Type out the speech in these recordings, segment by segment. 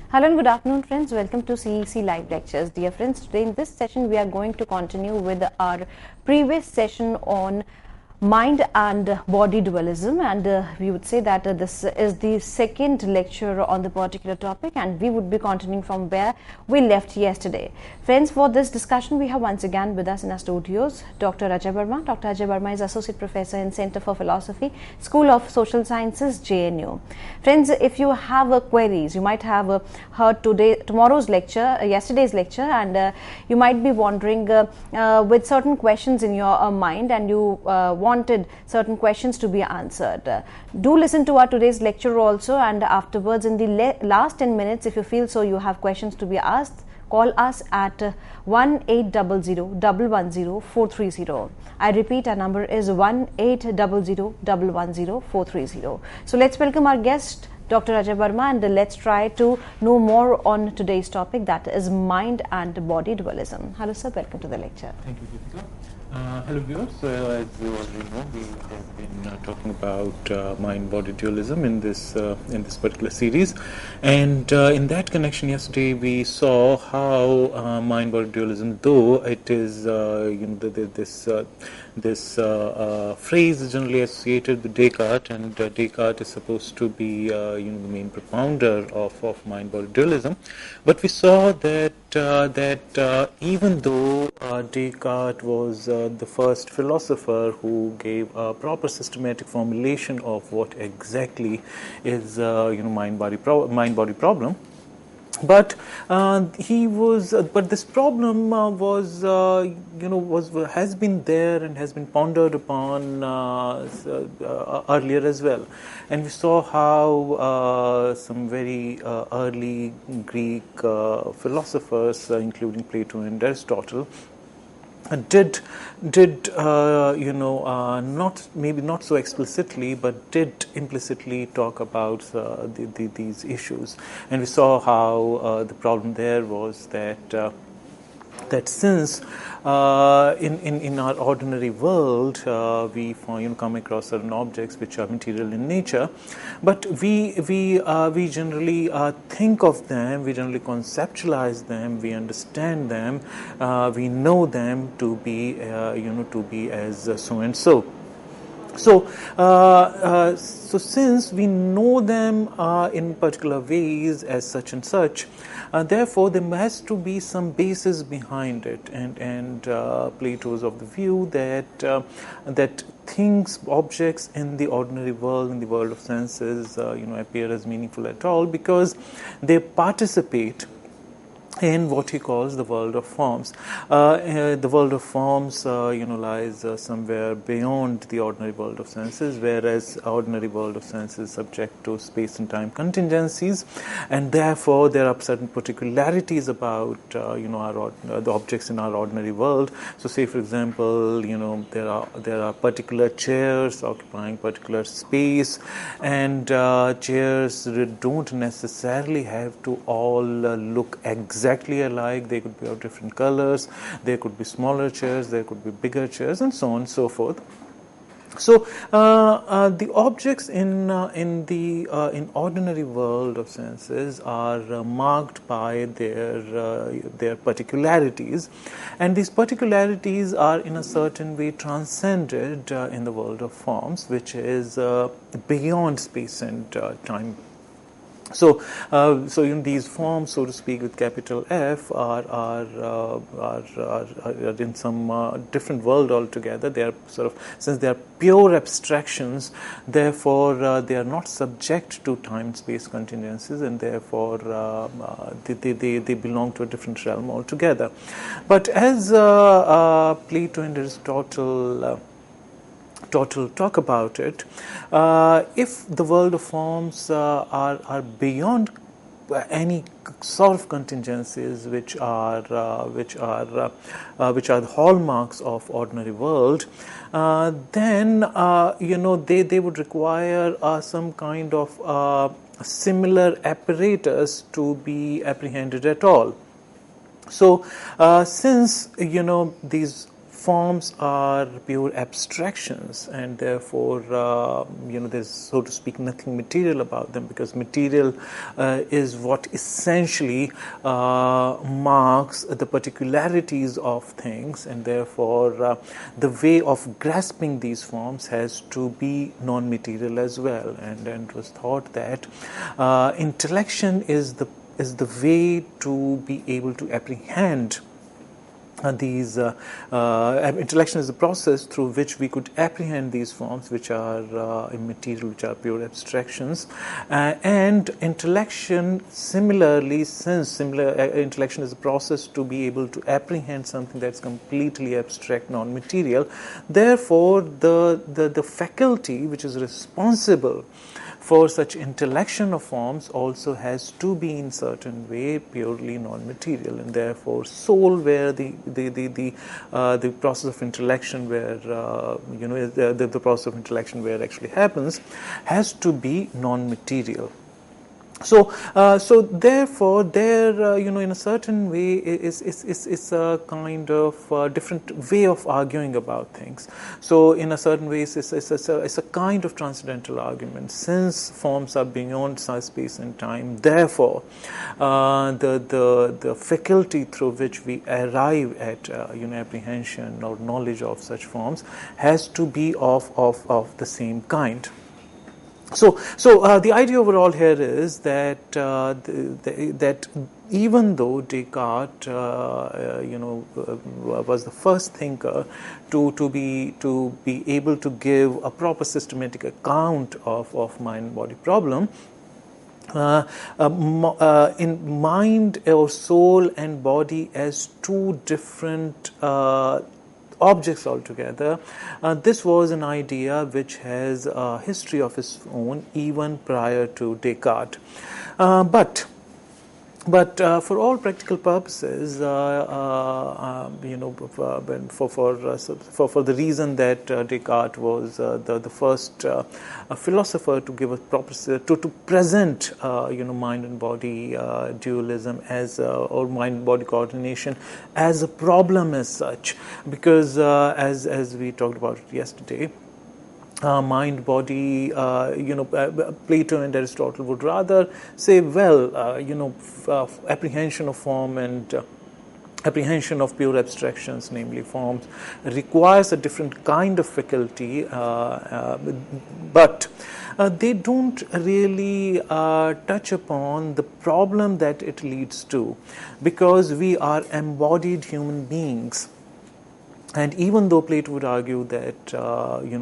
Hello and good afternoon, friends. Welcome to CEC Live Lectures. Dear friends, today in this session we are going to continue with our previous session on mind and body dualism, and we would say that this is the second lecture on the particular topic, and we would be continuing from where we left yesterday. Friends, for this discussion we have once again with us in our studios Dr. Ajay Verma. Dr. Ajay Verma is Associate Professor in Center for Philosophy, School of Social Sciences, JNU. Friends, if you have queries, you might have heard yesterday's lecture, and you might be wondering with certain questions in your mind, and you wanted certain questions to be answered. Do listen to our today's lecture also, and afterwards in the last 10 minutes, if you feel so you have questions to be asked, call us at 1-800-110-430. I repeat, our number is 1-800-110-430. So let's welcome our guest, Dr. Ajay Verma, and let's try to know more on today's topic, that is mind and body dualism. Hello sir, welcome to the lecture. Thank you, Deepika. Hello viewers, as you already know, we have been talking about mind-body dualism in this particular series, and in that connection yesterday we saw how mind-body dualism, though it is this phrase is generally associated with Descartes, and Descartes is supposed to be the main propounder of mind-body dualism, but we saw that even though Descartes was the first philosopher who gave a proper systematic formulation of what exactly is mind-body problem, but this problem has been there and has been pondered upon earlier as well, and we saw how some very early Greek philosophers, including Plato and Aristotle, did not so explicitly, but did implicitly talk about these issues, and we saw how the problem there was that since in our ordinary world we come across certain objects which are material in nature, but we generally think of them, we generally conceptualize them, we understand them, we know them to be as so and so. So since we know them in particular ways as such and such, therefore there has to be some basis behind it, and Plato is of the view that things, objects in the ordinary world, in the world of senses, appear as meaningful at all because they participate in what he calls the world of forms. The world of forms, lies somewhere beyond the ordinary world of senses, whereas ordinary world of senses is subject to space and time contingencies, and therefore there are certain particularities about the objects in our ordinary world. So, say for example, there are particular chairs occupying particular space, and chairs don't necessarily have to all look exactly alike. They could be of different colors, there could be smaller chairs, there could be bigger chairs, and so on and so forth. So the objects in ordinary world of senses are marked by their particularities, and these particularities are in a certain way transcended in the world of forms, which is beyond space and time. So these forms, so to speak, with capital F, are in some different world altogether. They are since they are pure abstractions, therefore they are not subject to time-space contingencies, and therefore they belong to a different realm altogether. But as Plato and Aristotle talk about it, if the world of forms are beyond any sort of contingencies which are the hallmarks of ordinary world, then they would require some kind of similar apparatus to be apprehended at all. So since these forms are pure abstractions, and therefore, there's, so to speak, nothing material about them, because material is what essentially marks the particularities of things, and therefore the way of grasping these forms has to be non-material as well. And it was thought that intellection is the way to be able to apprehend these intellection is the process through which we could apprehend these forms, which are immaterial, which are pure abstractions. And intellection, similarly, intellection is a process to be able to apprehend something that's completely abstract, non-material. Therefore, the faculty which is responsible for such intellection of forms also has to be in certain way purely non-material, and therefore soul, where the process of intellection, where the process of intellection where actually happens, has to be non-material. So therefore, there, in a certain way, is a kind of different way of arguing about things. So, in a certain way, it's a kind of transcendental argument. Since forms are beyond space and time, therefore, the faculty through which we arrive at apprehension or knowledge of such forms has to be of the same kind. So the idea overall here is that that even though Descartes, was the first thinker to be able to give a proper systematic account of mind-body problem, in mind or soul and body as two different objects altogether, this was an idea which has a history of its own even prior to Descartes. But for all practical purposes, for the reason that Descartes was the first philosopher to give a proper to present mind and body dualism as or mind and body coordination as a problem as such, because as we talked about it yesterday, mind body, Plato and Aristotle would rather say, well, apprehension of form and apprehension of pure abstractions, namely forms, requires a different kind of faculty, but they don't really touch upon the problem that it leads to, because we are embodied human beings. And even though Plato would argue that,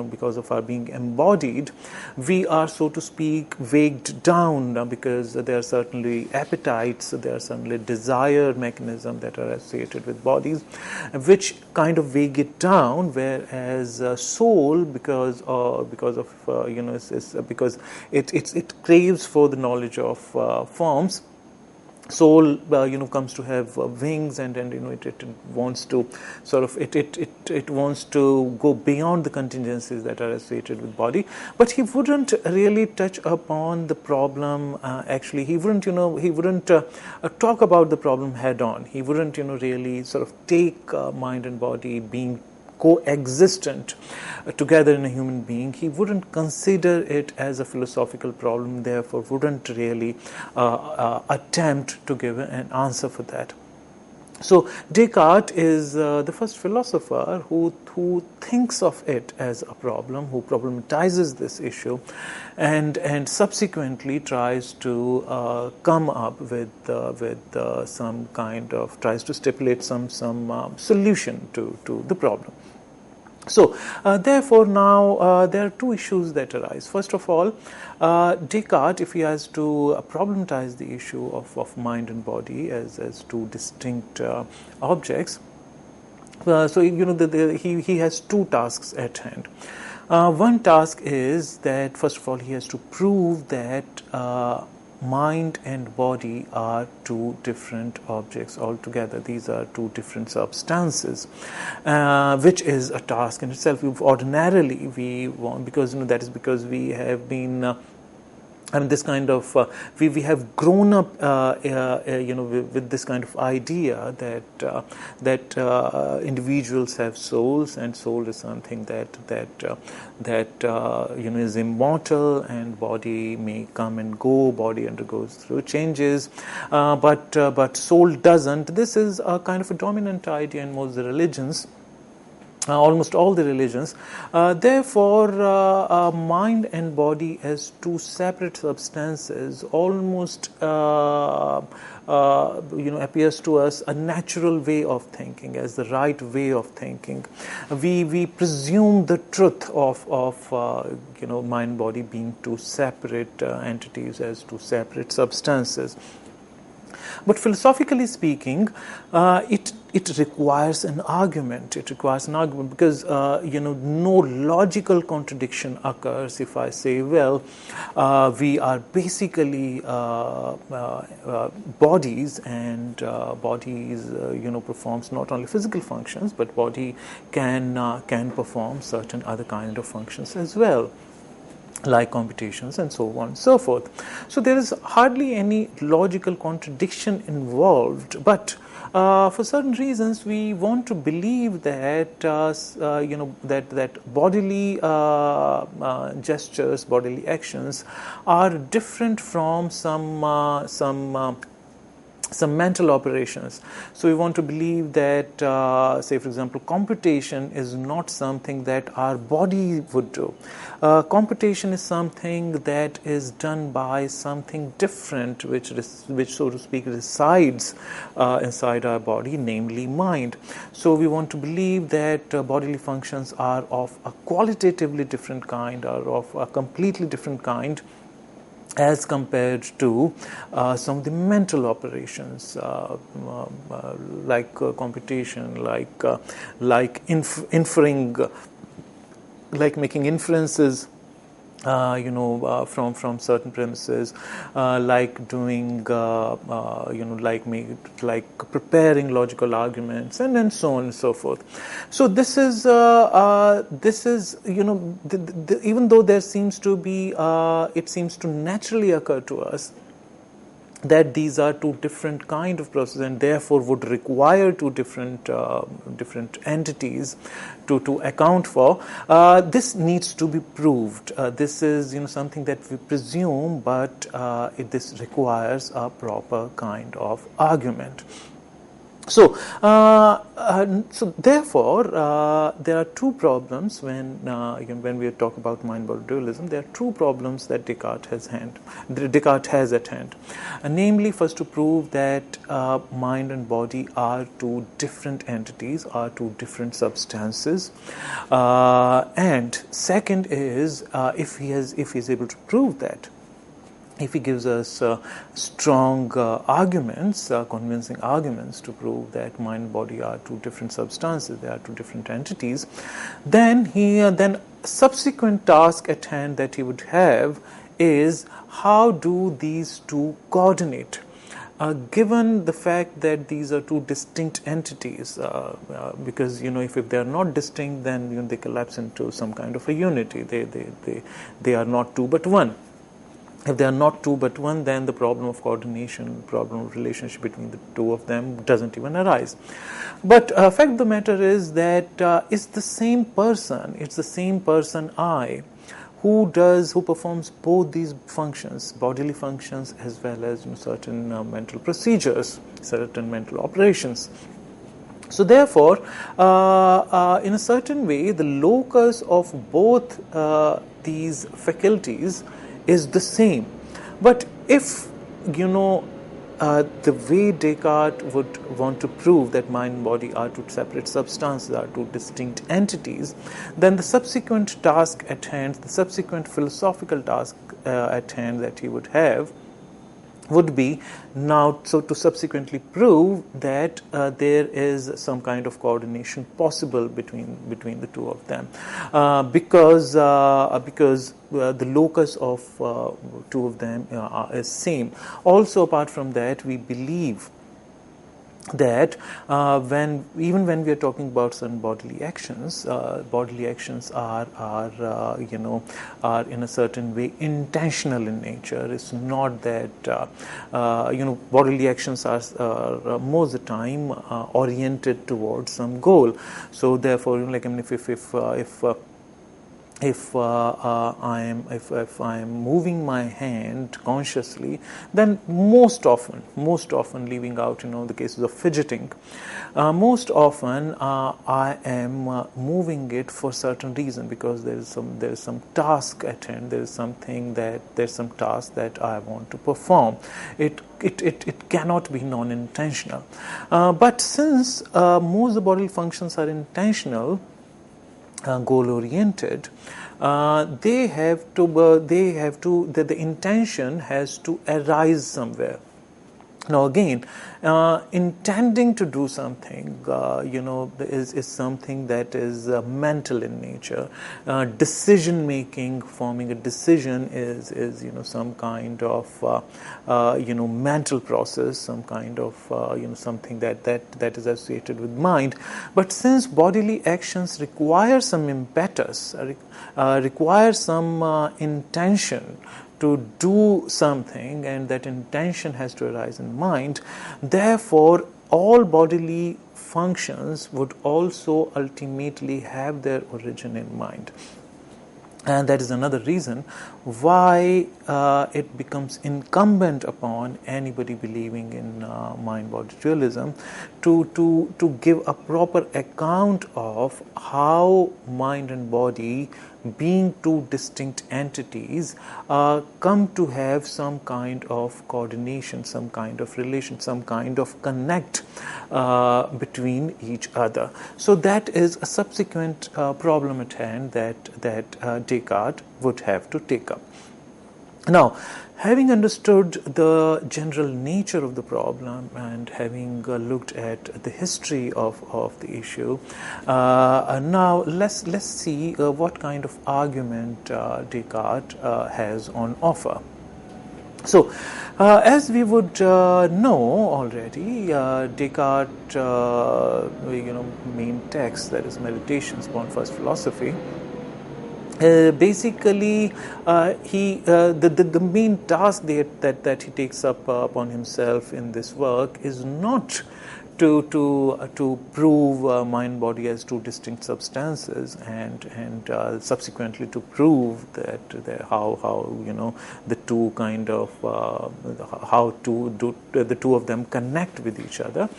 because of our being embodied, we are, so to speak, weighed down, because there are certainly appetites, there are certainly desire mechanisms that are associated with bodies, which kind of weigh it down, whereas soul, because it craves for the knowledge of forms. Soul, comes to have wings, and it wants to it wants to go beyond the contingencies that are associated with body. But he wouldn't really touch upon the problem. Actually, he wouldn't talk about the problem head on. He wouldn't really sort of take mind and body being coexistent together in a human being. He wouldn't consider it as a philosophical problem, therefore wouldn't really attempt to give an answer for that. So Descartes is the first philosopher who thinks of it as a problem, who problematizes this issue, and subsequently tries to come up with some kind of, tries to stipulate some solution to the problem. So, therefore, now there are two issues that arise. First of all, Descartes, if he has to problematize the issue of mind and body as two distinct objects, so he has two tasks at hand. One task is that, first of all, he has to prove that mind and body are two different objects altogether. These are two different substances, which is a task in itself. Ordinarily, we want, because that is because we have been this kind of we have grown up, with this kind of idea that individuals have souls, and soul is something that is immortal, and body may come and go, body undergoes through changes, but soul doesn't. This is a kind of a dominant idea in most of the religions. Almost all the religions. Therefore, mind and body as two separate substances almost appears to us a natural way of thinking, as the right way of thinking. We presume the truth of mind body being two separate entities, as two separate substances. But philosophically speaking, it requires an argument. It requires an argument because no logical contradiction occurs if I say, well, we are basically bodies, and bodies performs not only physical functions, but body can perform certain other kind of functions as well, like computations and so on and so forth. So there is hardly any logical contradiction involved, but for certain reasons we want to believe that that bodily gestures, bodily actions are different from some mental operations. So we want to believe that, say for example, computation is not something that our body would do. Computation is something that is done by something different, which so to speak resides inside our body, namely mind. So we want to believe that bodily functions are of a qualitatively different kind, or of a completely different kind, as compared to some of the mental operations, like computation, like inferring, like making inferences, from certain premises, like doing, like preparing logical arguments, and so on and so forth. So this is even though there seems to be, it seems to naturally occur to us that these are two different kind of processes, and therefore would require two different entities to account for. This needs to be proved. This is something that we presume, but this requires a proper kind of argument. So, therefore, there are two problems when we talk about mind-body dualism. There are two problems that Descartes has at hand. Namely, first, to prove that mind and body are two different entities, are two different substances, and second is if he is able to prove that, if he gives us strong arguments, convincing arguments to prove that mind and body are two different substances, they are two different entities, then subsequent task at hand that he would have is, how do these two coordinate? Given the fact that these are two distinct entities, because if they are not distinct, then they collapse into some kind of a unity. They are not two but one. If they are not two but one, then the problem of coordination, problem of relationship between the two of them doesn't even arise. But fact of the matter is that it's the same person I, who performs both these functions, bodily functions as well as certain mental procedures, certain mental operations. So therefore, in a certain way, the locus of both these faculties is the same. But if the way Descartes would want to prove that mind and body are two separate substances, are two distinct entities, then the subsequent task at hand, the subsequent philosophical task at hand that he would have would be now to subsequently prove that there is some kind of coordination possible between the two of them, because the locus of two of them is same. Also, apart from that, we believe that even when we are talking about certain bodily actions are in a certain way intentional in nature. It's not that bodily actions are most of the time oriented towards some goal. So therefore, like, I mean, if I am moving my hand consciously, then most often, leaving out the cases of fidgeting, most often I am moving it for certain reason, because there is some task at hand. There's some task that I want to perform. It cannot be non-intentional. But since most of the bodily functions are intentional, goal-oriented, the intention has to arise somewhere. Now again, intending to do something, is something that is mental in nature. Decision making, forming a decision, is some kind of mental process, some kind of something that is associated with mind. But since bodily actions require some impetus, require some intention to do something, and that intention has to arise in mind, therefore all bodily functions would also ultimately have their origin in mind. And that is another reason why it becomes incumbent upon anybody believing in mind-body dualism to give a proper account of how mind and body, being two distinct entities, come to have some kind of coordination, some kind of relation, some kind of connect between each other. So that is a subsequent problem at hand that Descartes would have to take up. Now, having understood the general nature of the problem, and having looked at the history of the issue, now let's see what kind of argument Descartes has on offer. So, as we would know already, Descartes' main text, that is Meditations upon First Philosophy, basically, the main task that he takes up upon himself in this work is not to prove mind body as two distinct substances, and subsequently to prove that how the two kind of how the two of them connect with each other.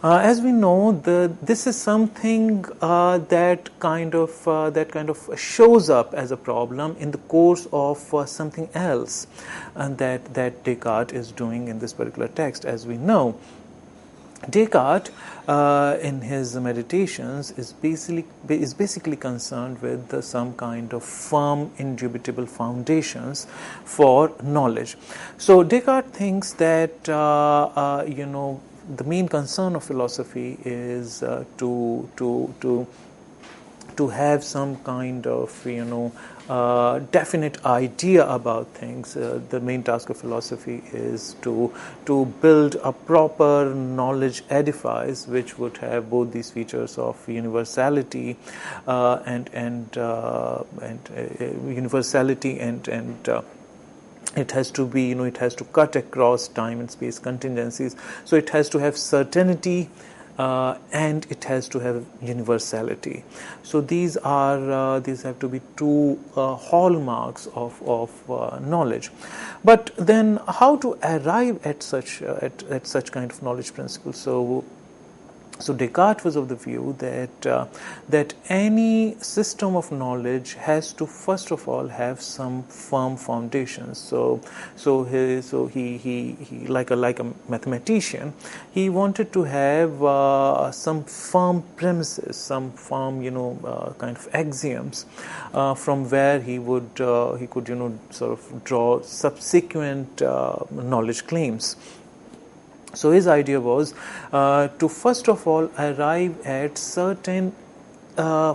As we know, this is something that kind of shows up as a problem in the course of something else, and that Descartes is doing in this particular text. As we know, Descartes, in his Meditations, is basically concerned with some kind of firm, indubitable foundations for knowledge. So Descartes thinks that the main concern of philosophy is to have some kind of definite idea about things. The main task of philosophy is to build a proper knowledge edifice which would have both these features of universality and universality and it has to be, it has to cut across time and space contingencies. So it has to have certainty, and it has to have universality. So these have to be two hallmarks of knowledge. But then, how to arrive at such kind of knowledge principles? So Descartes was of the view that any system of knowledge has to first of all have some firm foundations. So he like a mathematician, he wanted to have some firm premises, some firm kind of axioms from where he could sort of draw subsequent knowledge claims. So his idea was to first of all arrive at certain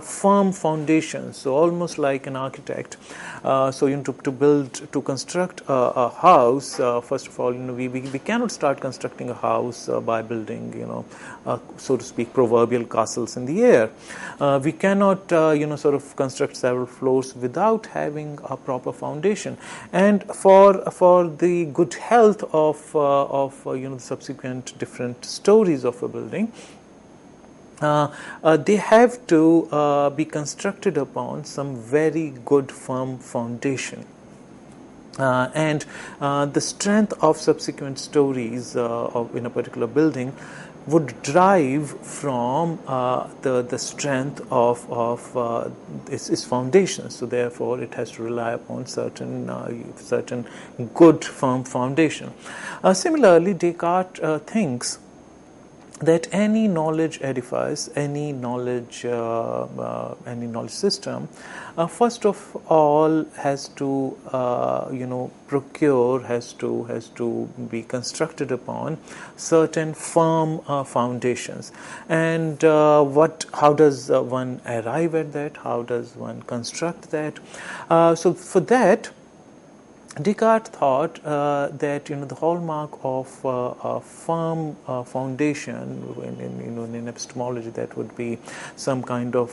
firm foundations. So almost like an architect. So to construct a house, first of all, we cannot start constructing a house by building, so to speak, proverbial castles in the air. We cannot, sort of construct several floors without having a proper foundation. And for the good health of the subsequent different stories of a building, they have to be constructed upon some very good firm foundation. And the strength of subsequent stories in a particular building would derive from the strength of its foundation. So therefore, it has to rely upon certain good firm foundation. Similarly, Descartes thinks that any knowledge edifice, any knowledge system, first of all has to procure, has to be constructed upon certain firm foundations. And how does one arrive at that? How does one construct that? So for that, Descartes thought that the hallmark of a firm foundation in epistemology, that would be some kind of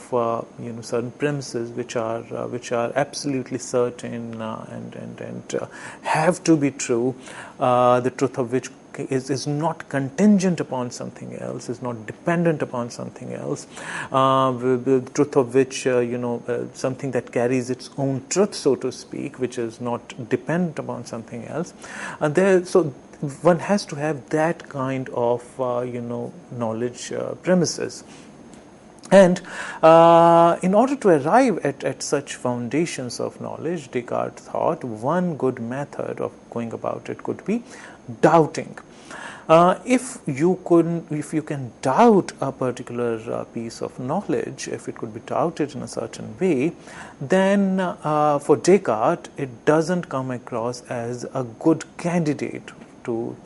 certain premises which are absolutely certain and have to be true, the truth of which is not contingent upon something else, is not dependent upon something else, the truth of which, something that carries its own truth, so to speak, which is not dependent upon something else. So one has to have that kind of, knowledge premises. And in order to arrive at such foundations of knowledge, Descartes thought one good method of going about it could be doubting. If you can doubt a particular piece of knowledge, if it could be doubted in a certain way, then for Descartes it doesn't come across as a good candidate to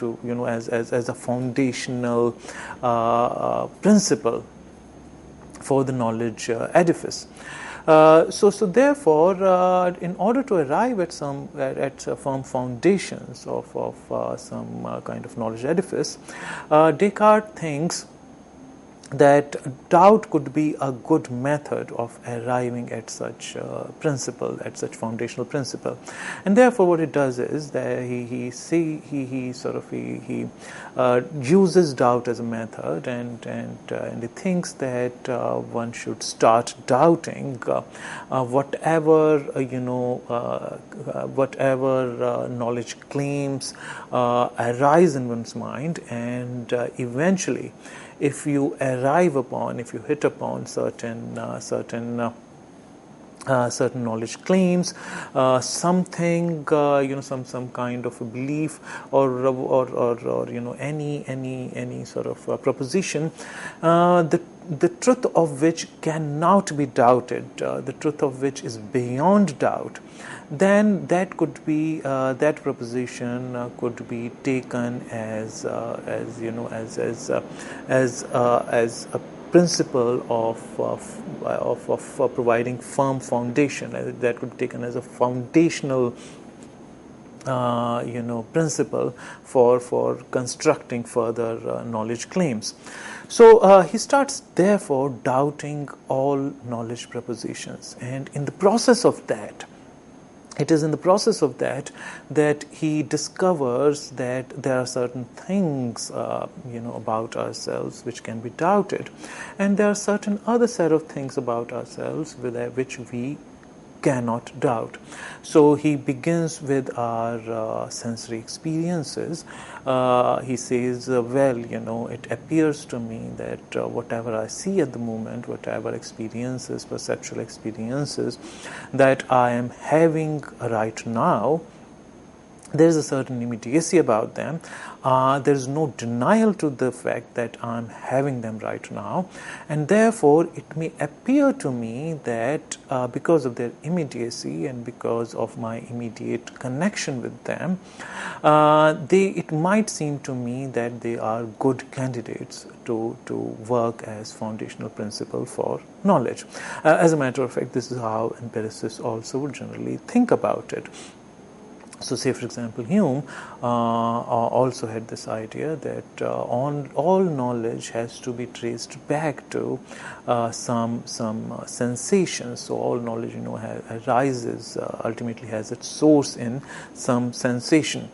as a foundational principle for the knowledge edifice. So therefore, in order to arrive at firm foundations of some kind of knowledge edifice, Descartes thinks that doubt could be a good method of arriving at such principle, at such foundational principle. And therefore what it does is that he uses doubt as a method, and he thinks that one should start doubting whatever knowledge claims arise in one's mind, and eventually, if you hit upon certain knowledge claims, something, some kind of a belief, or any sort of proposition, the truth of which cannot be doubted, the truth of which is beyond doubt, then that could be that proposition could be taken as a principle of providing firm foundation. That could be taken as a foundational principle for constructing further knowledge claims. So he starts therefore doubting all knowledge propositions, and in the process of that, it is in the process of that he discovers that there are certain things, about ourselves which can be doubted, and there are certain other set of things about ourselves which we cannot doubt. So he begins with our sensory experiences. He says, it appears to me that whatever I see at the moment, whatever experiences, perceptual experiences that I am having right now, there is a certain immediacy about them. There is no denial to the fact that I'm having them right now, and therefore it may appear to me that because of their immediacy and because of my immediate connection with them, it might seem to me that they are good candidates to work as foundational principle for knowledge. As a matter of fact, this is how empiricists also would generally think about it. So, say for example, Hume also had this idea that all knowledge has to be traced back to some sensations. So, all knowledge, arises ultimately has its source in some sensation.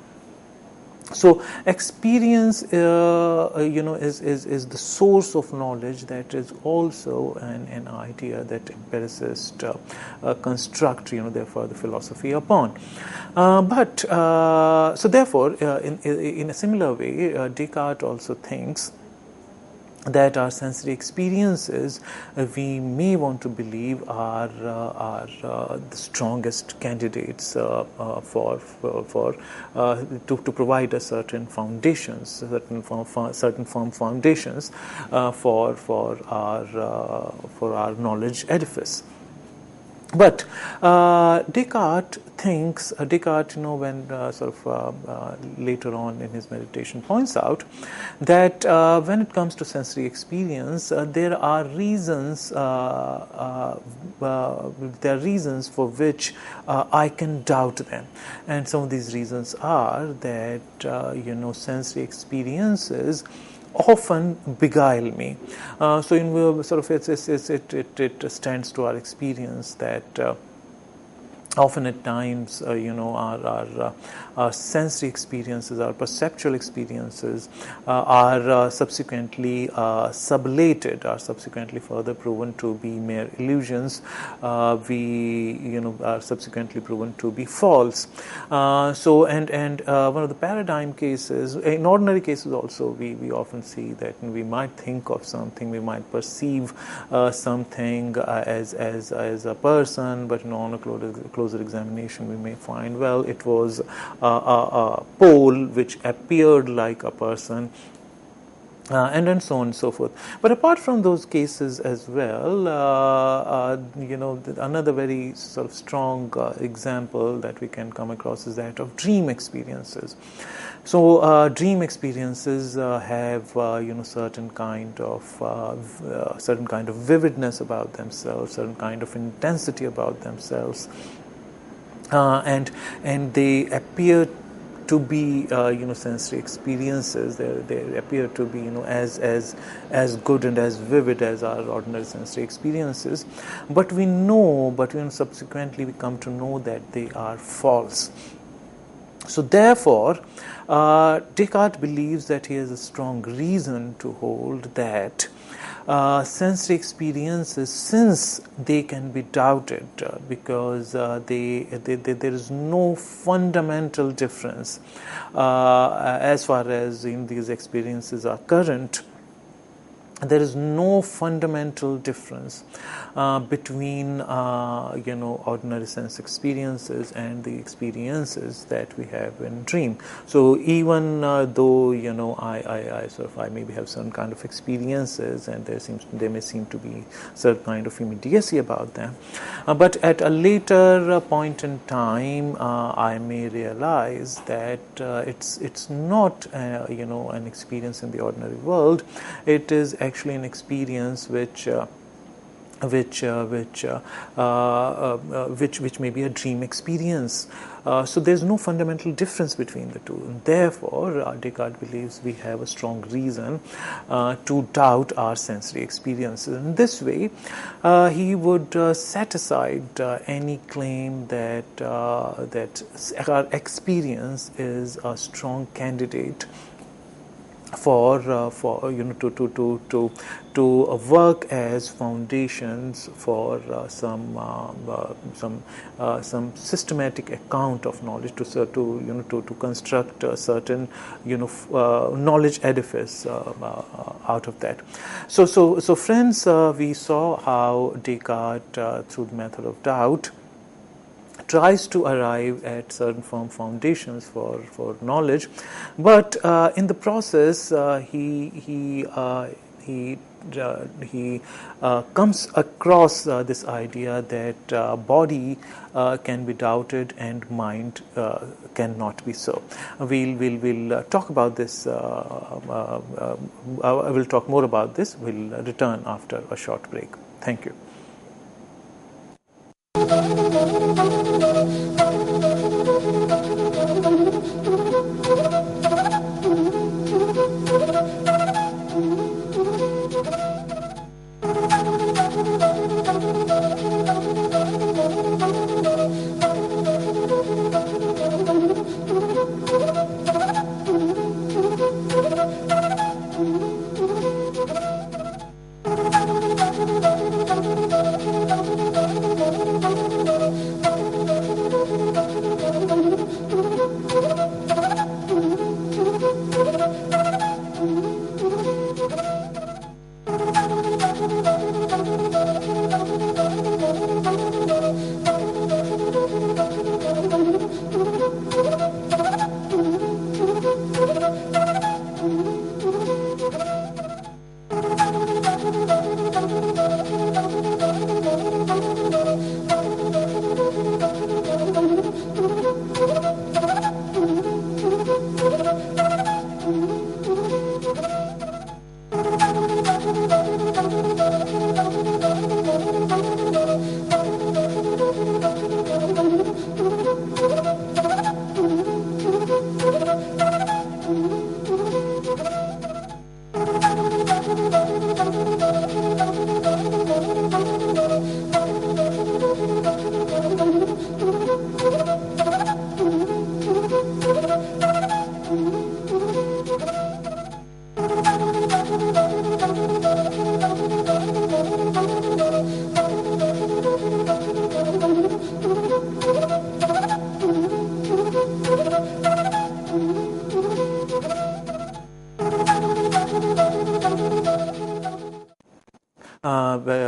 So, experience, is the source of knowledge. That is also an idea that empiricists construct, therefore, the philosophy upon. So therefore, in a similar way, Descartes also thinks that our sensory experiences, we may want to believe, are the strongest candidates to provide us certain foundations, certain firm foundations for our knowledge edifice. But Descartes thinks, when later on in his meditation points out that when it comes to sensory experience, there are reasons for which I can doubt them, and some of these reasons are that sensory experiences often beguile me. So in it stands to our experience that often at times, our sensory experiences, our perceptual experiences are subsequently sublated, are subsequently further proven to be mere illusions. Are subsequently proven to be false. One of the paradigm cases, in ordinary cases also, we often see that we might think of something, we might perceive something as a person, but on a closer examination we may find, well, it was a pole which appeared like a person, and so on and so forth. But apart from those cases as well, another very sort of strong example that we can come across is that of dream experiences. So dream experiences have certain kind of vividness about themselves, certain kind of intensity about themselves, and they appear to be sensory experiences. They appear to be as good and as vivid as our ordinary sensory experiences, but subsequently we come to know that they are false. So therefore, Descartes believes that he has a strong reason to hold that sensory experiences, since they can be doubted because there is no fundamental difference as far as these experiences are current. There is no fundamental difference between ordinary sense experiences and the experiences that we have in dream. So even though I maybe have some kind of experiences, and there may seem to be certain kind of immediacy about them, but at a later point in time, I may realize that it's not an experience in the ordinary world. It is actually an experience which may be a dream experience. So there's no fundamental difference between the two, and therefore Descartes believes we have a strong reason to doubt our sensory experiences. In this way, he would set aside any claim that our experience is a strong candidate to work as foundations for some systematic account of knowledge, to construct a certain knowledge edifice out of that. So friends, we saw how Descartes through the method of doubt tries to arrive at certain firm foundations for knowledge, but in the process he comes across this idea that body can be doubted and mind cannot be so. We'll talk about this. I will talk more about this. We'll return after a short break. Thank you.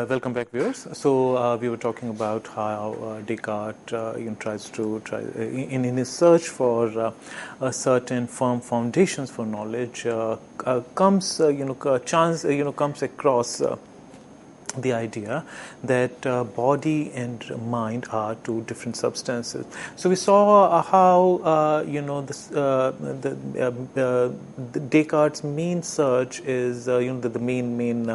Welcome back, viewers. So we were talking about how Descartes tries to in his search for certain firm foundations for knowledge comes comes across the idea that body and mind are two different substances. So we saw how the Descartes' main search is the main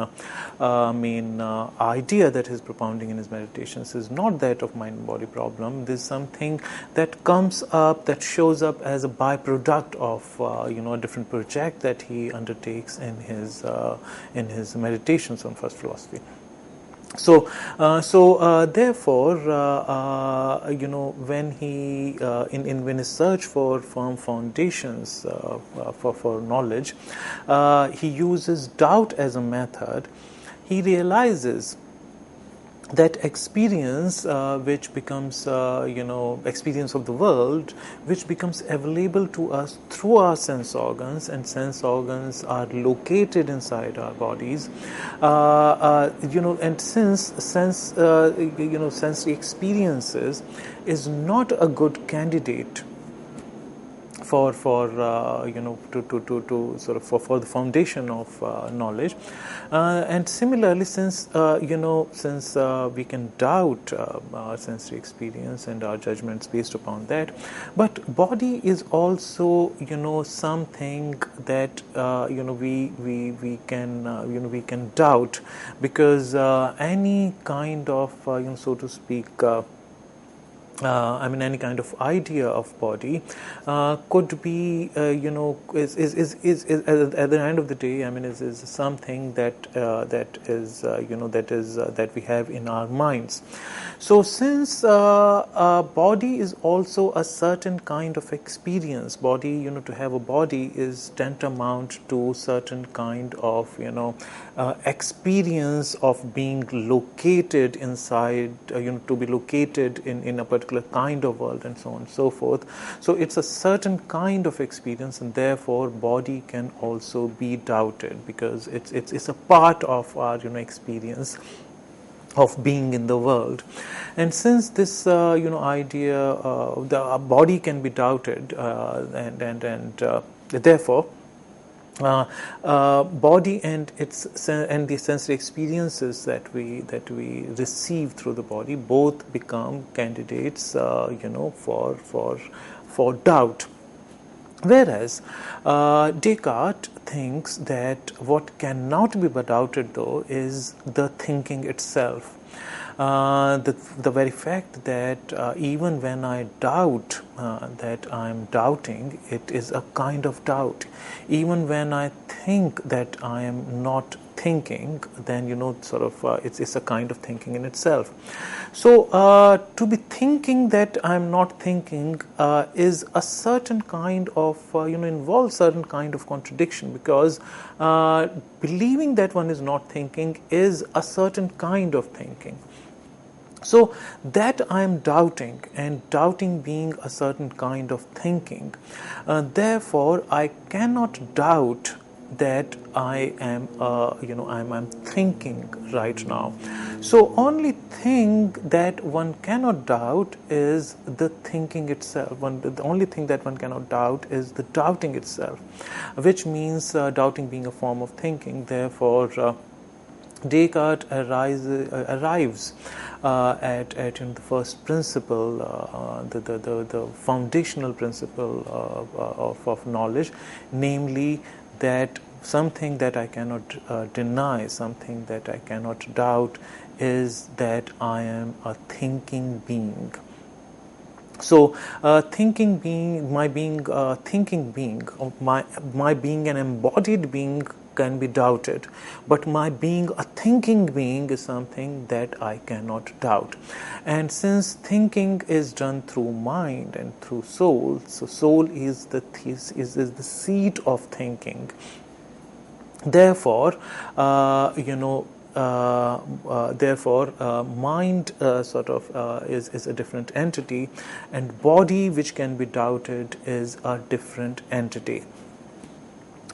idea that he's propounding in his meditations is not that of mind and body problem. This is something that comes up, that shows up as a byproduct of a different project that he undertakes in his meditations on first philosophy. So, therefore, when he in his search for firm foundations for knowledge, he uses doubt as a method. He realizes that experience, which becomes experience of the world, which becomes available to us through our sense organs, and sense organs are located inside our bodies, and since sensory experiences is not a good candidate for the foundation of knowledge, and similarly, since we can doubt our sensory experience and our judgments based upon that, but body is also something that we can doubt, because any kind of so to speak any kind of idea of body could be, is at the end of the day, is something that we have in our minds. So, since body is also a certain kind of experience, body, to have a body is tantamount to certain kind of, experience of being located inside, to be located in a particular kind of world, and so on and so forth. So it's a certain kind of experience, and therefore body can also be doubted, because it's a part of our experience. of being in the world. And since this idea, the body can be doubted, and therefore body and the sensory experiences that we receive through the body both become candidates for doubt. Whereas Descartes thinks that what cannot be doubted, though, is the thinking itself. The very fact that even when I doubt that I am doubting, it is a kind of doubt. Even when I think that I am not thinking, then it's a kind of thinking in itself. So to be thinking that I am not thinking is a certain kind of involves certain kind of contradiction, because believing that one is not thinking is a certain kind of thinking. So that I am doubting, and doubting being a certain kind of thinking, therefore I cannot doubt that I am I'm thinking right now. So only thing that one cannot doubt is the thinking itself. The only thing that one cannot doubt is the doubting itself, which means doubting being a form of thinking. Therefore Descartes arrives at the first principle, the foundational principle of knowledge, namely that something that I cannot deny, something that I cannot doubt, is that I am a thinking being. So, thinking being, my being a thinking being, my being an embodied being can be doubted, but my being a thinking being is something that I cannot doubt. And since thinking is done through mind and through soul, so soul is the seat of thinking. Therefore, mind is a different entity, and body, which can be doubted, is a different entity.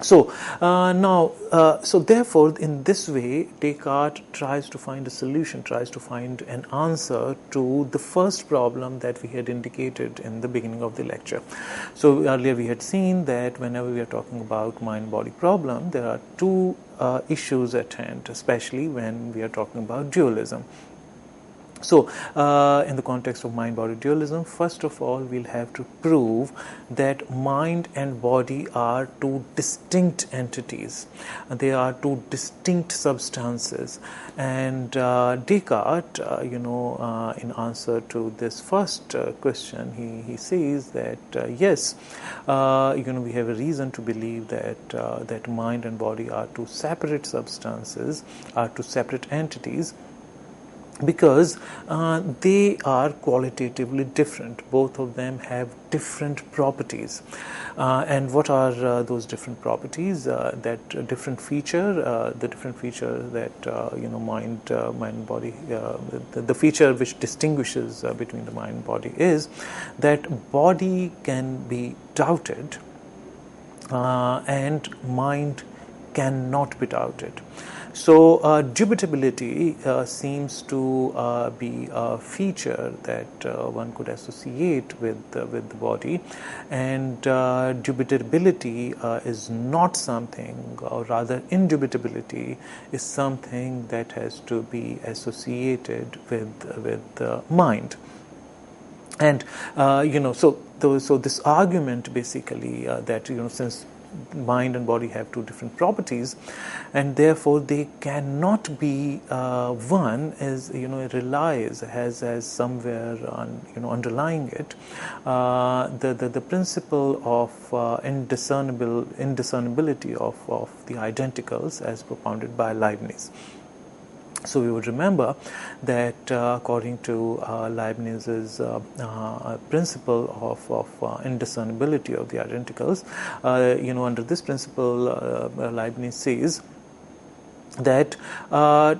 So so therefore, in this way, Descartes tries to find a solution, tries to find an answer to the first problem that we had indicated in the beginning of the lecture. So earlier we had seen that whenever we are talking about mind-body problem, there are two issues at hand, especially when we are talking about dualism. So, in the context of mind-body dualism, first of all, we'll have to prove that mind and body are two distinct entities. They are two distinct substances. And Descartes, in answer to this first question, he says that yes, we have a reason to believe that mind and body are two separate substances, are two separate entities, because they are qualitatively different. Both of them have different properties. And what are those different properties? That different feature, the different feature that mind and body, the feature which distinguishes between the mind and body is that body can be doubted and mind cannot be doubted. So dubitability seems to be a feature that one could associate with the body, and dubitability is not something, or rather indubitability is something that has to be associated with mind. And so this argument basically that since mind and body have two different properties, and therefore they cannot be one, as relies, has somewhere underlying it the principle of indiscernibility of the identicals as propounded by Leibniz. So we would remember that according to Leibniz's principle of indiscernibility of the identicals, under this principle, Leibniz says that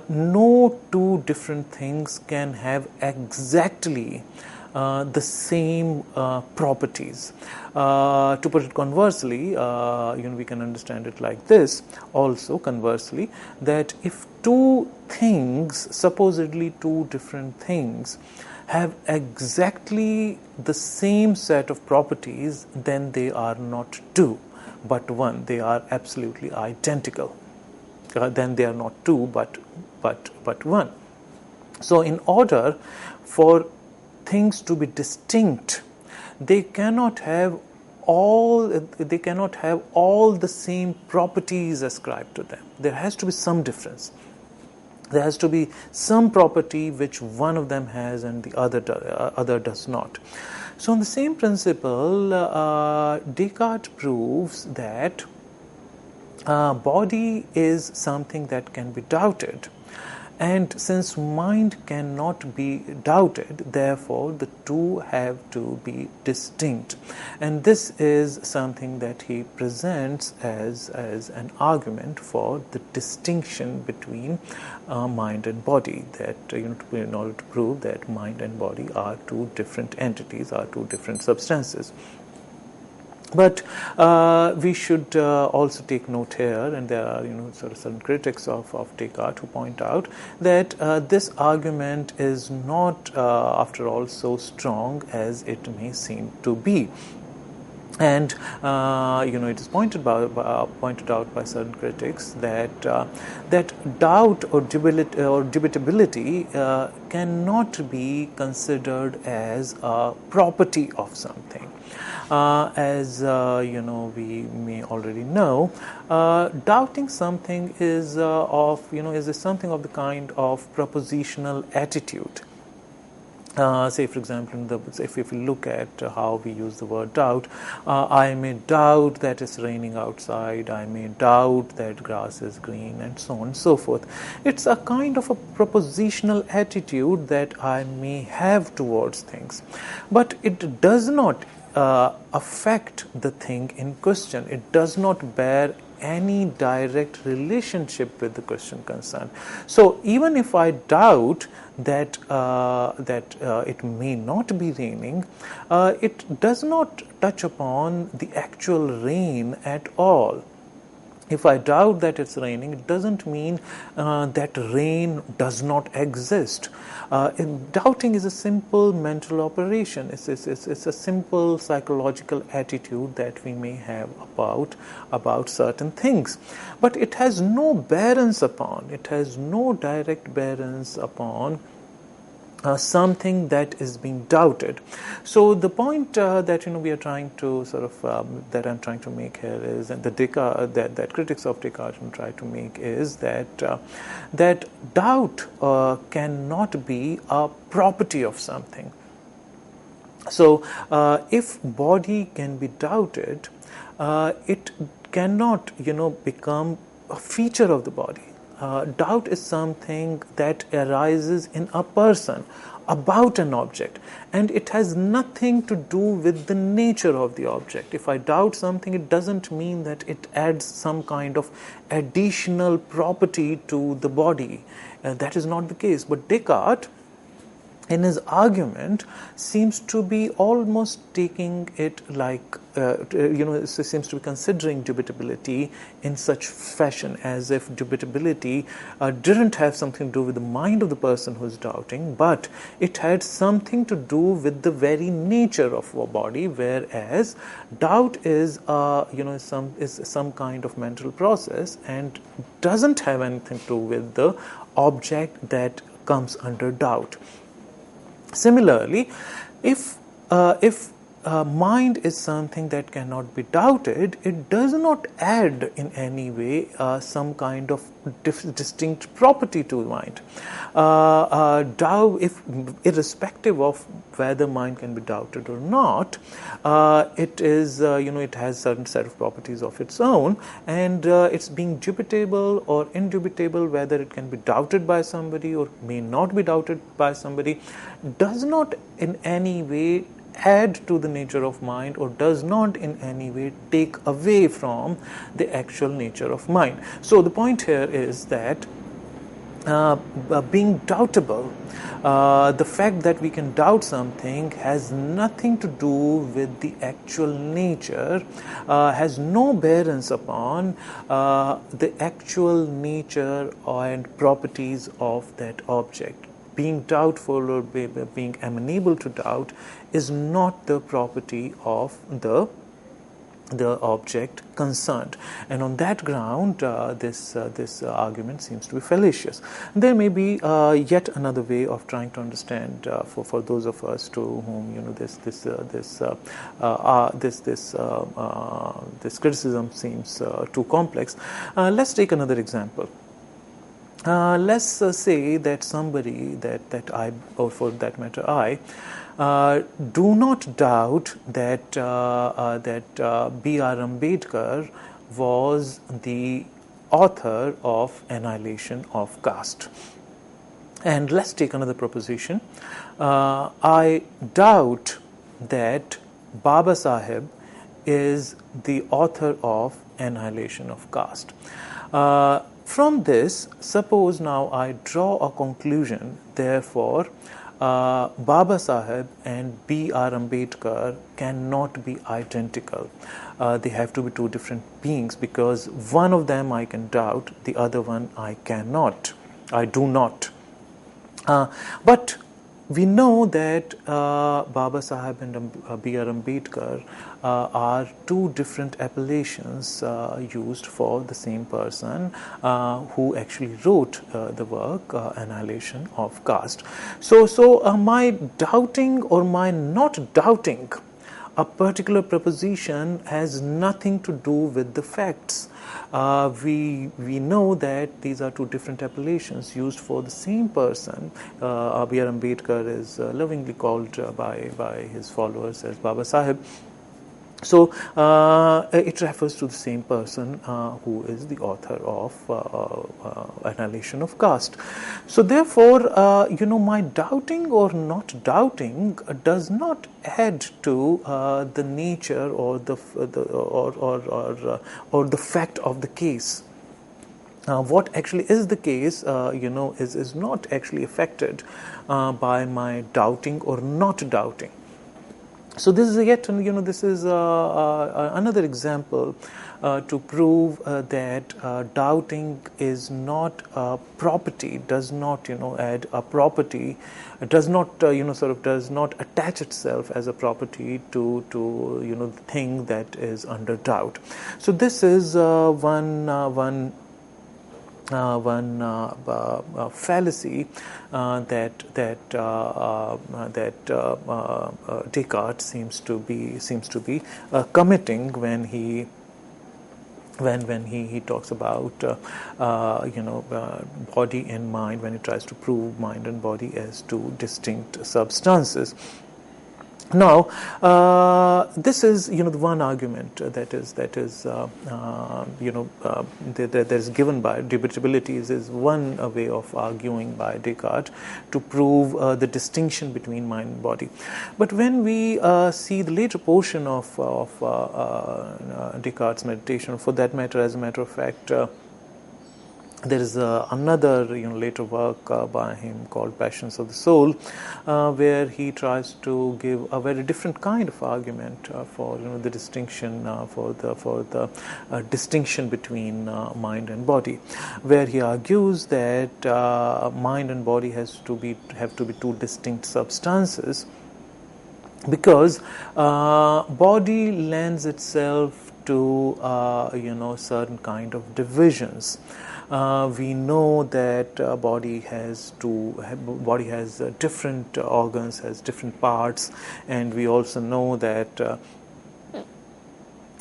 no two different things can have exactly the same properties. To put it conversely, we can understand it like this also conversely, that if two things, supposedly two different things, have exactly the same set of properties, then they are not two but one. They are absolutely identical. Then they are not two but one. So in order for things to be distinct, they cannot have all the same properties ascribed to them. There has to be some difference. There has to be some property which one of them has and the other does not. So on the same principle, Descartes proves that body is something that can be doubted. And since mind cannot be doubted, therefore the two have to be distinct. And this is something that he presents as an argument for the distinction between mind and body, that in order to prove that mind and body are two different entities, are two different substances. But we should also take note here, and there are sort of certain critics of Descartes who point out that this argument is not, after all, so strong as it may seem to be. And it is pointed out by certain critics that doubt or debatability cannot be considered as a property of something. As we may already know, doubting something is something of the kind of propositional attitude. Say, for example, if we look at how we use the word doubt, I may doubt that it's raining outside, I may doubt that grass is green, and so on and so forth. It's a kind of a propositional attitude that I may have towards things, but it does not affect the thing in question. It does not bear any direct relationship with the question concerned. So even if I doubt that it may not be raining, it does not touch upon the actual rain at all. If I doubt that it's raining, it doesn't mean that rain does not exist. Doubting is a simple mental operation. It's a simple psychological attitude that we may have about certain things. But it has no bearance upon, it has no direct bearance upon something that is being doubted. So the point that we are trying to that I'm trying to make here is, and that critics of Descartes try to make, is that doubt cannot be a property of something. So if body can be doubted, it cannot become a feature of the body. Doubt is something that arises in a person about an object, and it has nothing to do with the nature of the object. If I doubt something, it doesn't mean that it adds some kind of additional property to the body. That is not the case. But Descartes, in his argument, seems to be almost taking it like, seems to be considering dubitability in such fashion as if dubitability didn't have something to do with the mind of the person who is doubting, but it had something to do with the very nature of a body, whereas doubt is some kind of mental process and doesn't have anything to do with the object that comes under doubt. Similarly, if mind is something that cannot be doubted, it does not add in any way some kind of distinct property to mind. Irrespective of whether mind can be doubted or not, it is it has certain set of properties of its own, and it's being dubitable or indubitable, whether it can be doubted by somebody or may not be doubted by somebody, does not in any way add to the nature of mind, or does not in any way take away from the actual nature of mind. So the point here is that being doubtable. The fact that we can doubt something has nothing to do with the actual nature, has no bearance upon the actual nature and properties of that object. Being doubtful or being amenable to doubt is not the property of the object concerned, and on that ground this argument seems to be fallacious. There may be yet another way of trying to understand for those of us to whom this criticism seems too complex. Let's take another example. Let's say that somebody that I, or for that matter I, do not doubt that B.R. Ambedkar was the author of Annihilation of Caste. And let's take another proposition. I doubt that Baba Sahib is the author of Annihilation of Caste. From this, suppose now I draw a conclusion, therefore Baba Sahib and B.R. Ambedkar cannot be identical. They have to be two different beings, because one of them I can doubt, the other one I cannot. I do not. But we know that Baba Sahib and B.R. Ambedkar are two different appellations used for the same person who actually wrote the work Annihilation of Caste. So my doubting or my not doubting a particular proposition has nothing to do with the facts. We know that these are two different appellations used for the same person. B.R. Ambedkar is lovingly called by his followers as Baba Sahib. So it refers to the same person who is the author of Annihilation of Caste. So therefore, my doubting or not doubting does not add to the nature or the fact of the case. What actually is the case, is not actually affected by my doubting or not doubting. So this is yet, this is another example to prove that doubting is not a property, does not, add a property, does not, does not attach itself as a property to the thing that is under doubt. So this is one fallacy that Descartes seems to be committing when he talks about body and mind, when he tries to prove mind and body as two distinct substances. Now, this is the one argument that is given by debatability is one way of arguing by Descartes to prove the distinction between mind and body. But when we see the later portion of Descartes' meditation, for that matter, as a matter of fact, there is another later work by him called Passions of the Soul, where he tries to give a very different kind of argument for the distinction for the distinction between mind and body, where he argues that mind and body have to be two distinct substances, because body lends itself to certain kind of divisions. We know that body has different organs, has different parts, and we also know that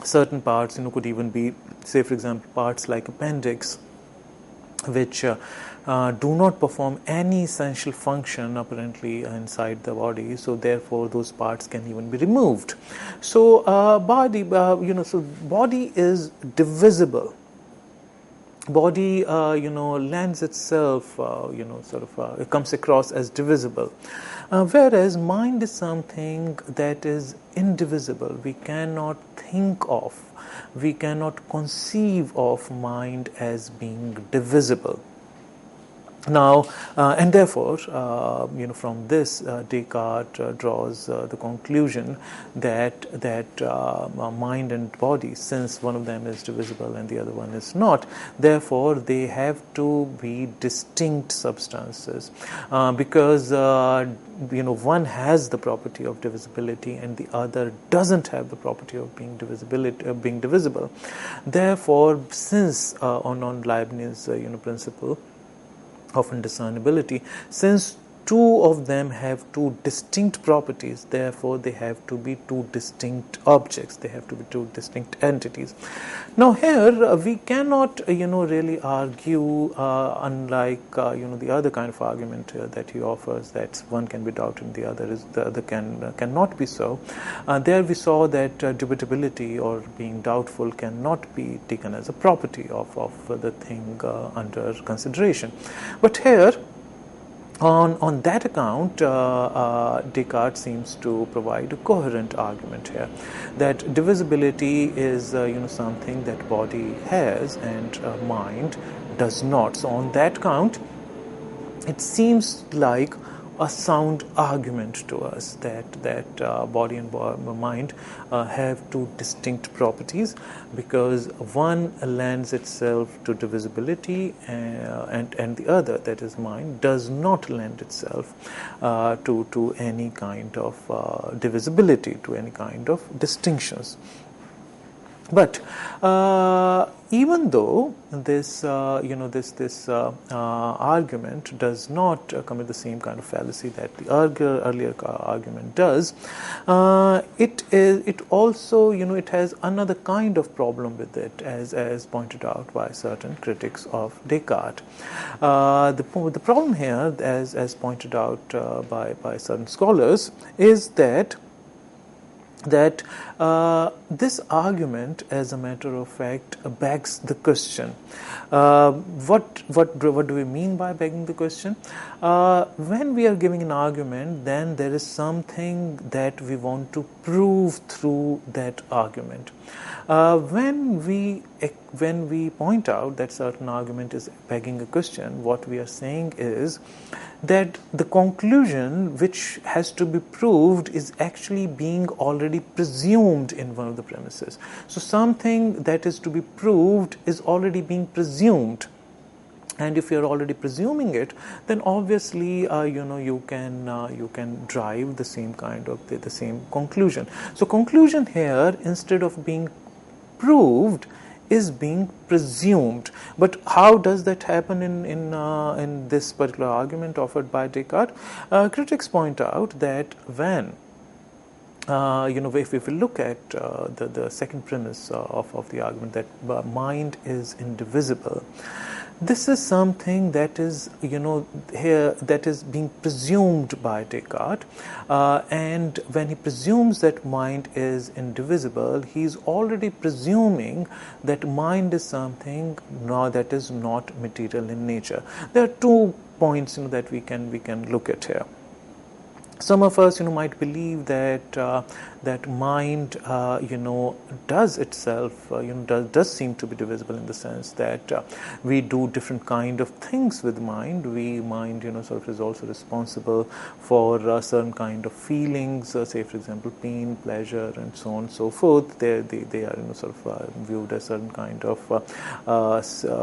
certain parts could even be, say for example, parts like appendix, which do not perform any essential function apparently inside the body, so therefore those parts can even be removed. So body is divisible. Body lends itself it comes across as divisible, whereas mind is something that is indivisible. We cannot conceive of mind as being divisible. Now, and therefore, from this, Descartes draws the conclusion that mind and body, since one of them is divisible and the other one is not, therefore they have to be distinct substances, because one has the property of divisibility and the other doesn't have the property of being divisible. Therefore, since on Leibniz principle of indiscernibility, since two of them have two distinct properties, therefore they have to be two distinct objects, they have to be two distinct entities. Now here we cannot really argue unlike the other kind of argument that he offers, that one can be doubted and the other cannot be so. There we saw that dubitability or being doubtful cannot be taken as a property of the thing under consideration. But here, on that account, Descartes seems to provide a coherent argument here, that divisibility is something that body has and mind does not. So on that count, it seems like a sound argument to us that body and mind have two distinct properties, because one lends itself to divisibility and the other, that is mind, does not lend itself to any kind of divisibility, to any kind of distinctions. But even though this argument does not commit the same kind of fallacy that the earlier argument does, it also it has another kind of problem with it, as pointed out by certain critics of Descartes. The problem here, as pointed out by certain scholars, is that this argument, as a matter of fact, begs the question. What do we mean by begging the question? When we are giving an argument, then there is something that we want to prove through that argument. When we point out that certain argument is begging a question, what we are saying is that the conclusion which has to be proved is actually being already presumed in one of the premises. So something that is to be proved is already being presumed. And if you are already presuming it, then obviously you can drive the same kind of the same conclusion. So conclusion here, instead of being proved, is being presumed. But how does that happen in this particular argument offered by Descartes? Critics point out that when if we look at the second premise of the argument, that mind is indivisible, this is something that is here that is being presumed by Descartes, and when he presumes that mind is indivisible, he is already presuming that mind is something that is not material in nature. There are 2 points that we can look at here. Some of us might believe that mind does itself does seem to be divisible, in the sense that we do different kind of things with mind. Mind sort of is also responsible for certain kind of feelings, say for example pain, pleasure, and so on and so forth. They are sort of viewed as certain kind of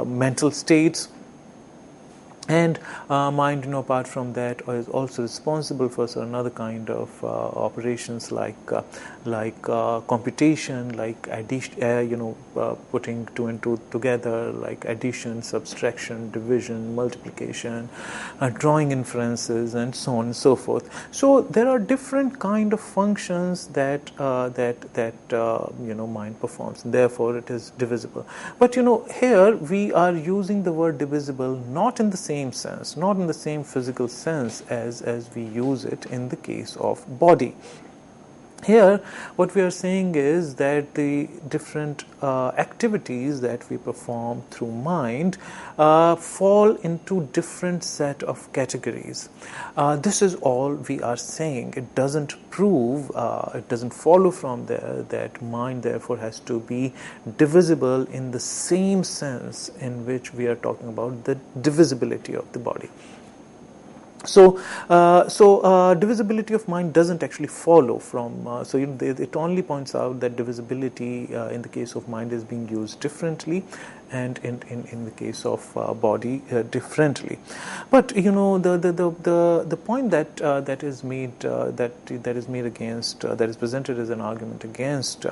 mental states. And mind, apart from that, is also responsible for certain other kind of operations like computation, like addition, putting 2 and 2 together, like addition, subtraction, division, multiplication, drawing inferences, and so on and so forth. So there are different kind of functions that mind performs, and therefore it is divisible. But here we are using the word divisible not in the same sense, not in the same physical sense as we use it in the case of body. Here, what we are saying is that the different activities that we perform through mind fall into different set of categories. This is all we are saying. It doesn't prove, it doesn't follow from there that mind therefore has to be divisible in the same sense in which we are talking about the divisibility of the body. So, divisibility of mind doesn't actually follow from. It only points out that divisibility in the case of mind is being used differently, and in the case of body differently. But the point that is made that is made against that is presented as an argument against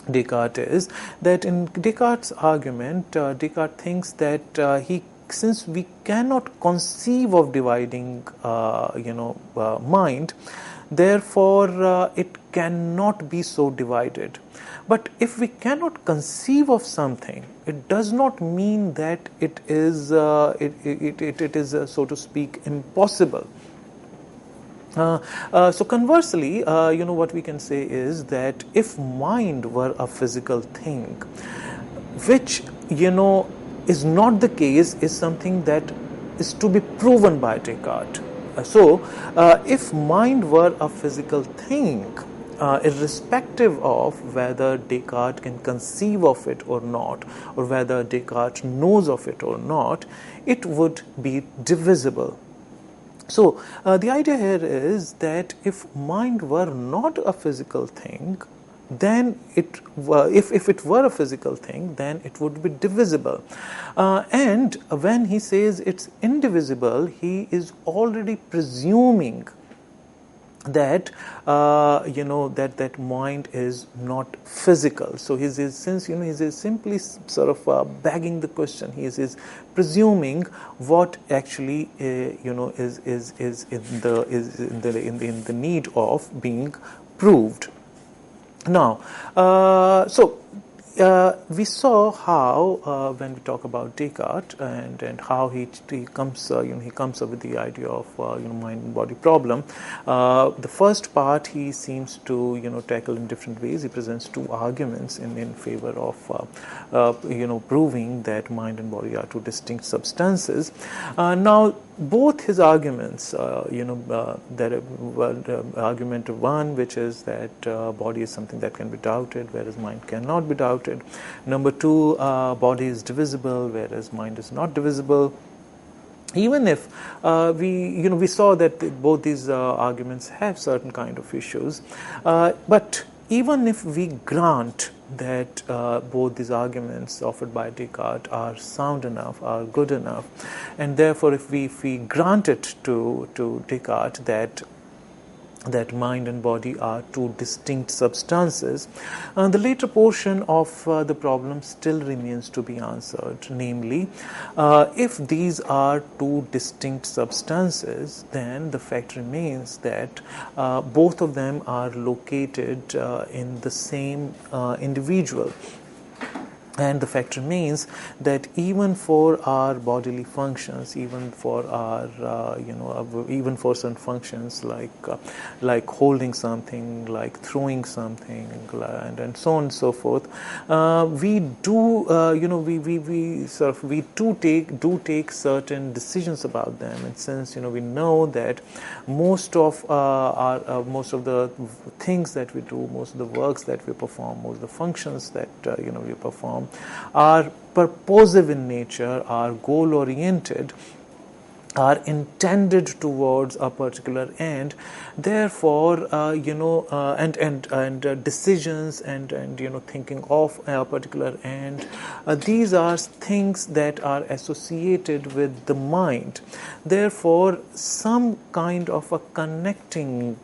Descartes is that in Descartes' argument, Descartes thinks that since we cannot conceive of dividing, mind, therefore it cannot be so divided. But if we cannot conceive of something, it does not mean that it is, it is so to speak, impossible. So conversely, what we can say is that if mind were a physical thing, which is not the case, is something that is to be proven by Descartes. If mind were a physical thing, irrespective of whether Descartes can conceive of it or not, or whether Descartes knows of it or not, it would be divisible. So, the idea here is that if mind were not a physical thing, then if it were a physical thing, then it would be divisible. And when he says it's indivisible, he is already presuming that that mind is not physical. So he's simply sort of begging the question. He is presuming what actually is in the need of being proved. Now, we saw how when we talk about Descartes and how he comes he comes up with the idea of mind and body problem. The first part he seems to tackle in different ways. He presents two arguments in favor of proving that mind and body are two distinct substances. Now, both his arguments, argument one, which is that body is something that can be doubted, whereas mind cannot be doubted. Number two, body is divisible, whereas mind is not divisible. Even if we saw that both these arguments have certain kind of issues, but even if we grant that both these arguments offered by Descartes are sound enough, are good enough, and therefore if we grant it to Descartes that mind and body are two distinct substances, the later portion of the problem still remains to be answered. Namely, if these are two distinct substances, then the fact remains that both of them are located in the same individual. And the fact remains that even for our bodily functions, even for our, even for certain functions like holding something, like throwing something, and so on and so forth, we do, we take certain decisions about them. And since we know that most of the things that we do, most of the works that we perform, most of the functions that we perform, are purposive in nature, are goal-oriented, are intended towards a particular end. Therefore, decisions and thinking of a particular end, these are things that are associated with the mind. Therefore, some kind of a connecting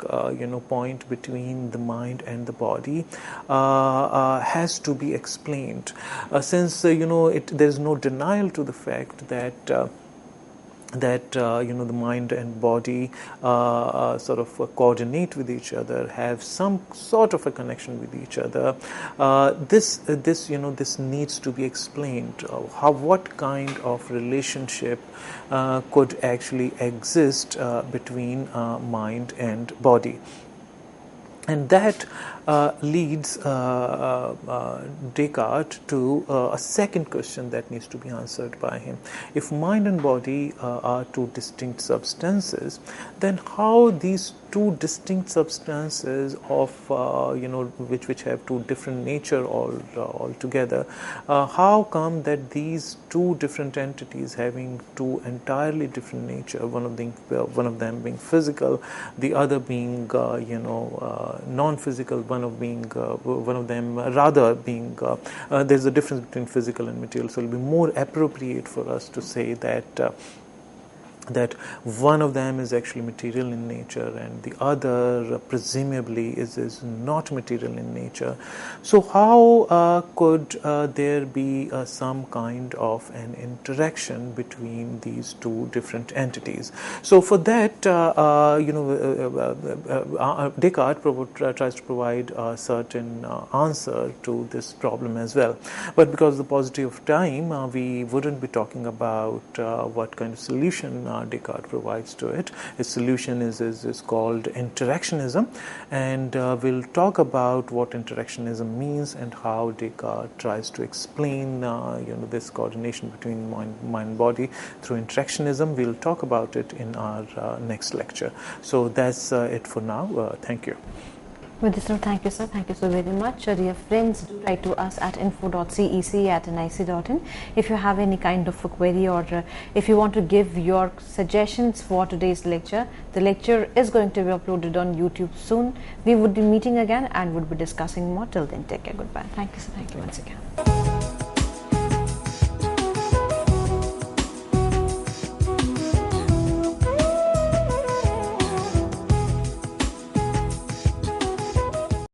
point between the mind and the body has to be explained. Since there is no denial to the fact that the mind and body sort of coordinate with each other, have some sort of a connection with each other. This needs to be explained. What kind of relationship could actually exist between mind and body. And that leads Descartes to a second question that needs to be answered by him. If mind and body are two distinct substances, then how these two distinct substances of which have two different nature altogether, how come that these two different entities having two entirely different nature, one of them being physical, the other being non-physical, one of them rather being there's a difference between physical and material, so it will be more appropriate for us to say that one of them is actually material in nature and the other presumably is not material in nature. So how could there be some kind of an interaction between these two different entities? So for that, Descartes tries to provide a certain answer to this problem as well. But because of the paucity of time, we wouldn't be talking about what kind of solution Descartes provides to it. His solution is called Interactionism, and we'll talk about what Interactionism means and how Descartes tries to explain this coordination between mind and body through Interactionism. We'll talk about it in our next lecture. So that's it for now. Thank you. With this note, thank you, sir. Thank you so very much. Dear friends, do write to us at info.cec@nic.in if you have any kind of a query, or if you want to give your suggestions for today's lecture. The lecture is going to be uploaded on YouTube soon. We would be meeting again and would be discussing more. Till then, take care. Goodbye. Thank you, sir. Thank you once again.